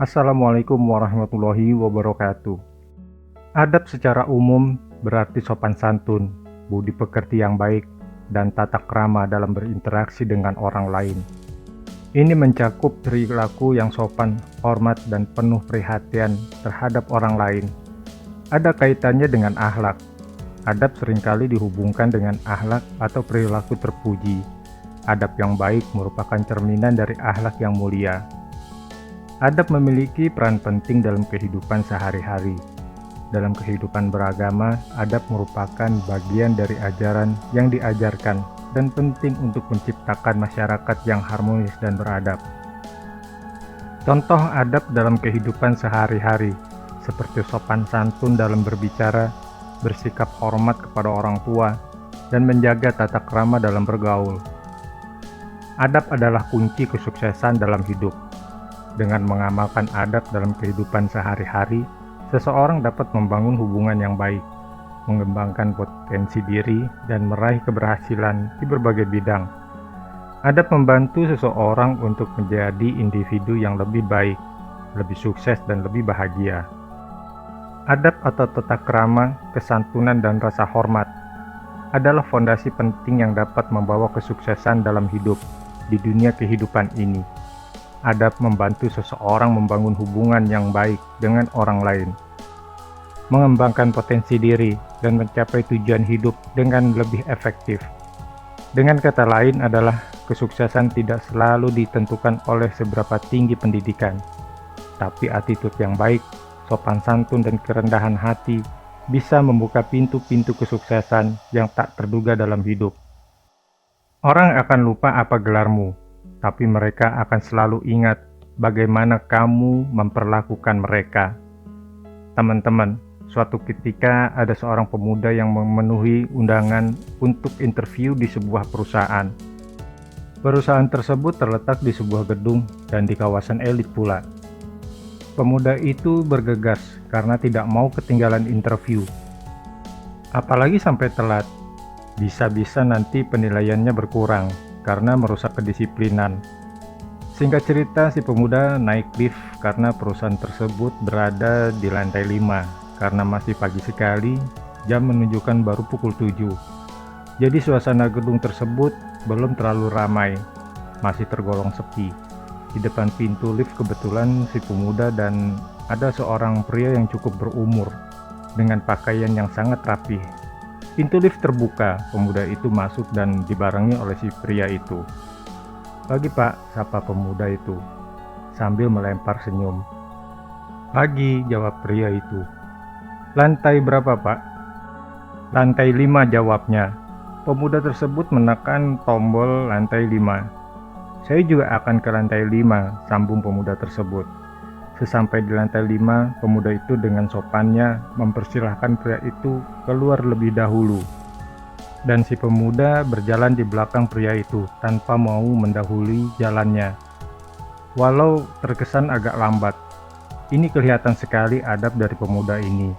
Assalamualaikum warahmatullahi wabarakatuh. Adab secara umum berarti sopan santun, budi pekerti yang baik, dan tata krama dalam berinteraksi dengan orang lain. Ini mencakup perilaku yang sopan, hormat, dan penuh perhatian terhadap orang lain. Ada kaitannya dengan akhlak. Adab seringkali dihubungkan dengan akhlak atau perilaku terpuji. Adab yang baik merupakan cerminan dari akhlak yang mulia. Adab memiliki peran penting dalam kehidupan sehari-hari. Dalam kehidupan beragama, adab merupakan bagian dari ajaran yang diajarkan dan penting untuk menciptakan masyarakat yang harmonis dan beradab. Contoh adab dalam kehidupan sehari-hari, seperti sopan santun dalam berbicara, bersikap hormat kepada orang tua, dan menjaga tata krama dalam bergaul. Adab adalah kunci kesuksesan dalam hidup. Dengan mengamalkan adab dalam kehidupan sehari-hari, seseorang dapat membangun hubungan yang baik, mengembangkan potensi diri, dan meraih keberhasilan di berbagai bidang. Adab membantu seseorang untuk menjadi individu yang lebih baik, lebih sukses, dan lebih bahagia. Adab atau tata krama, kesantunan, dan rasa hormat adalah fondasi penting yang dapat membawa kesuksesan dalam hidup di dunia kehidupan ini. Adab membantu seseorang membangun hubungan yang baik dengan orang lain, mengembangkan potensi diri, dan mencapai tujuan hidup dengan lebih efektif. Dengan kata lain adalah kesuksesan tidak selalu ditentukan oleh seberapa tinggi pendidikan, tapi attitude yang baik, sopan santun, dan kerendahan hati bisa membuka pintu-pintu kesuksesan yang tak terduga dalam hidup. Orang akan lupa apa gelarmu, tapi mereka akan selalu ingat bagaimana kamu memperlakukan mereka. Teman-teman, suatu ketika ada seorang pemuda yang memenuhi undangan untuk interview di sebuah perusahaan. Perusahaan tersebut terletak di sebuah gedung dan di kawasan elit pula. Pemuda itu bergegas karena tidak mau ketinggalan interview. Apalagi sampai telat, bisa-bisa nanti penilaiannya berkurang karena merusak kedisiplinan. Singkat cerita, si pemuda naik lift karena perusahaan tersebut berada di lantai 5. Karena masih pagi sekali, jam menunjukkan baru pukul 7. Jadi suasana gedung tersebut belum terlalu ramai, masih tergolong sepi. Di depan pintu lift kebetulan si pemuda dan ada seorang pria yang cukup berumur dengan pakaian yang sangat rapih. Pintu lift terbuka, pemuda itu masuk dan dibarengi oleh si pria itu. "Pagi Pak," sapa pemuda itu, sambil melempar senyum. "Pagi," jawab pria itu. "Lantai berapa Pak?" "Lantai 5," jawabnya. Pemuda tersebut menekan tombol lantai 5. "Saya juga akan ke lantai 5, sambung pemuda tersebut. Sesampai di lantai 5, pemuda itu dengan sopannya mempersilahkan pria itu keluar lebih dahulu. Dan si pemuda berjalan di belakang pria itu tanpa mau mendahului jalannya. Walau terkesan agak lambat, ini kelihatan sekali adab dari pemuda ini,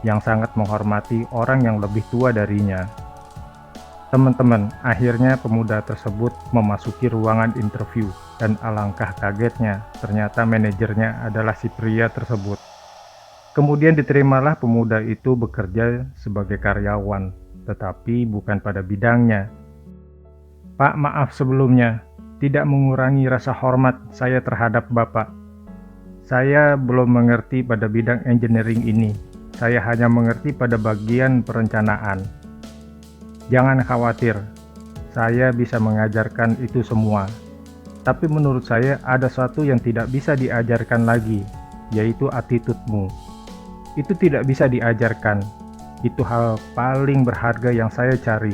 yang sangat menghormati orang yang lebih tua darinya. Teman-teman, akhirnya pemuda tersebut memasuki ruangan interview dan alangkah kagetnya, ternyata manajernya adalah si pria tersebut. Kemudian diterimalah pemuda itu bekerja sebagai karyawan, tetapi bukan pada bidangnya. "Pak, maaf sebelumnya, tidak mengurangi rasa hormat saya terhadap Bapak. Saya belum mengerti pada bidang engineering ini, saya hanya mengerti pada bagian perencanaan. Jangan khawatir, saya bisa mengajarkan itu semua. Tapi menurut saya ada sesuatu yang tidak bisa diajarkan lagi, yaitu attitude-mu. Itu tidak bisa diajarkan. Itu hal paling berharga yang saya cari."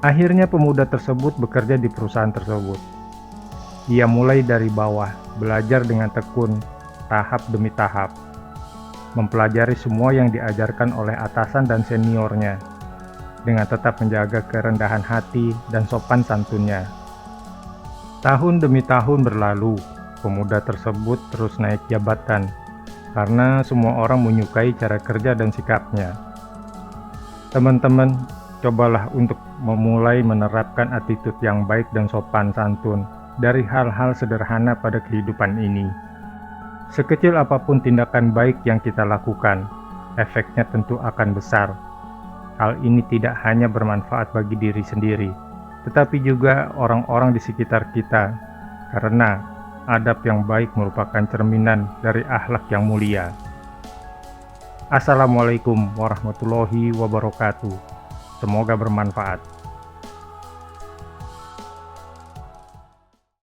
Akhirnya pemuda tersebut bekerja di perusahaan tersebut. Ia mulai dari bawah, belajar dengan tekun, tahap demi tahap, mempelajari semua yang diajarkan oleh atasan dan seniornya, dengan tetap menjaga kerendahan hati dan sopan santunnya. Tahun demi tahun berlalu, pemuda tersebut terus naik jabatan, karena semua orang menyukai cara kerja dan sikapnya. Teman-teman, cobalah untuk memulai menerapkan attitude yang baik dan sopan santun dari hal-hal sederhana pada kehidupan ini. Sekecil apapun tindakan baik yang kita lakukan, efeknya tentu akan besar. Hal ini tidak hanya bermanfaat bagi diri sendiri, tetapi juga orang-orang di sekitar kita, karena adab yang baik merupakan cerminan dari akhlak yang mulia. Assalamualaikum warahmatullahi wabarakatuh. Semoga bermanfaat.